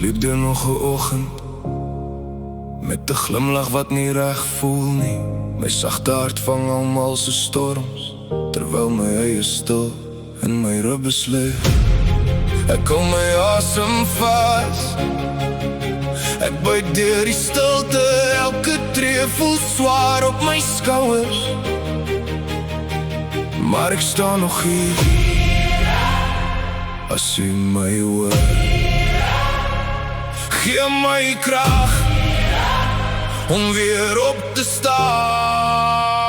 sliep deur nog 'n oggend met 'n glimlag wat nie reg voel nie. My sagte hart vang almal se storms, terwyl my eie stil in my ribbes lê. Ek hou my asem vas, ek buig deur die stilte. Elke tree voel swaar op my skouers, maar ek staan nog hier. As U my hoor, gee my krag om weer op te staan.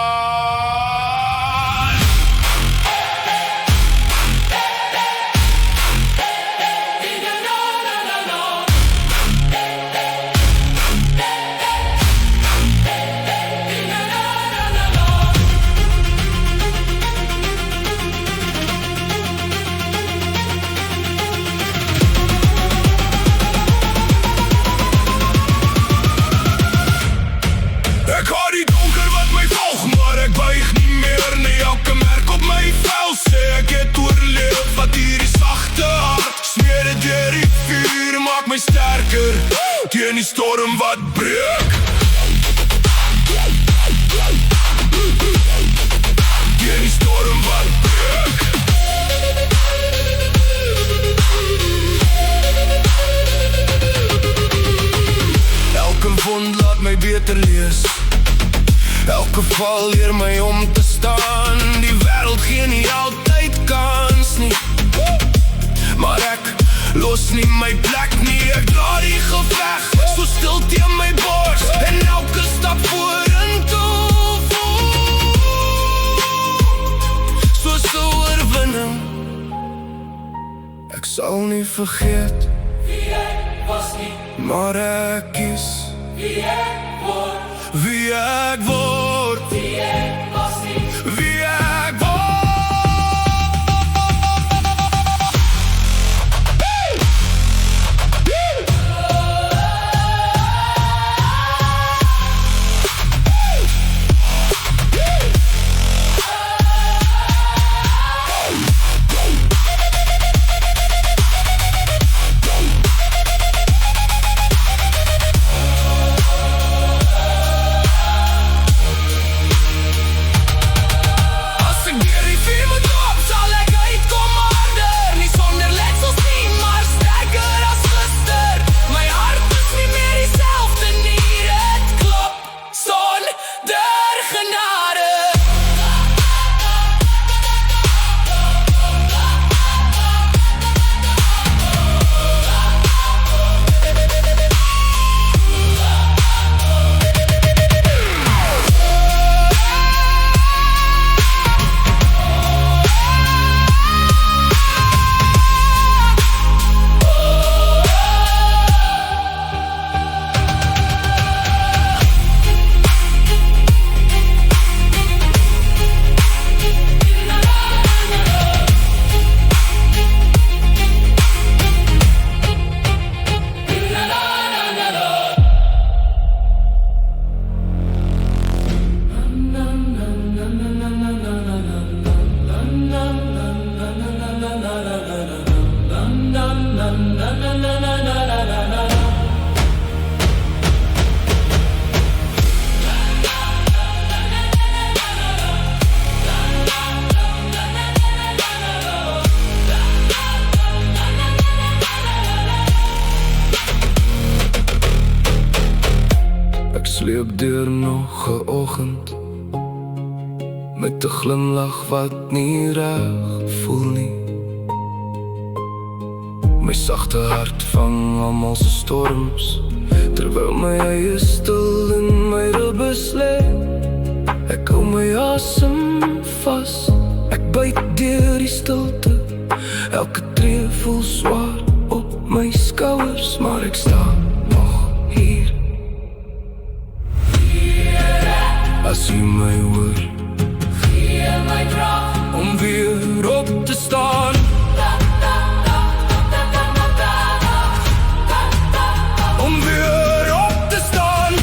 Ek hoor die donker wat my volg, maar ek buig nie meer nie. Elke merk op my vel sê ek het oorleef. Wat hierdie sagte hart smeer dit deur die vuur, maak my sterker teen die storm wat breek. Teen die storm wat breek. Elke wond laat my beter lees, elke val leer my om te staan. Die wêreld gee nie altyd kans nie, maar ek los nie my plek nie. Ek dra die geveg so stil teen my bors, en elke stap vorentoe voel soos 'n oorwinning. Ek sal nie vergeet wie ek was nie, maar ek kies wie ek word. Wie ek word, wie ek was nie, wie ek word. Ek sleep deur nog 'n oggend met 'n glimlag wat nie reg voel nie. My sagte hart vang almal se storms, terwyl my eie stil in my ribbes lê. Ek hou my asem vas, ek byt deur die stilte. Elke tree voel swaar op my skouers, maar ek staan nog hier. As U my hoor, gee my krag om weer op te staan. Om weer op te staan.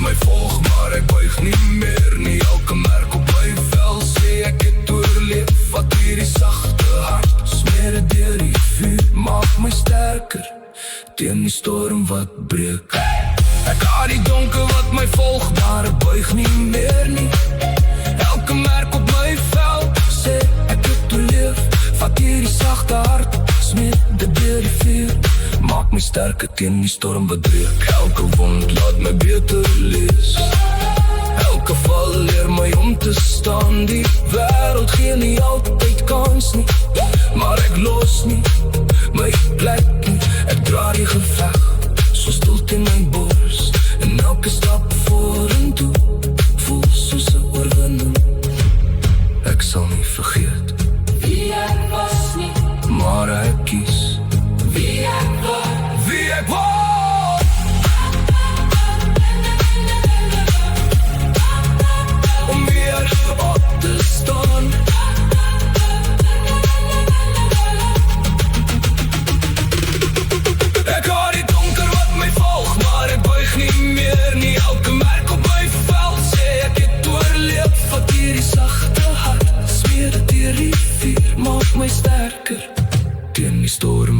my volg, maar ek buig nie meer nie. Elke merk op my vel sê ek het oorleef. Wat hierdie sagte hart, smeer het deur die vuur, maak my sterker teen die storm wat breek. Ek haat die donker wat my volg, maar ek buig nie meer nie. Elke merk op my vel sê ek het oorleef. Wat hierdie sagte hart, smeer dit deur die vuur, maak my sterker teen die storm wat breek. Elke wond laat my beter lees.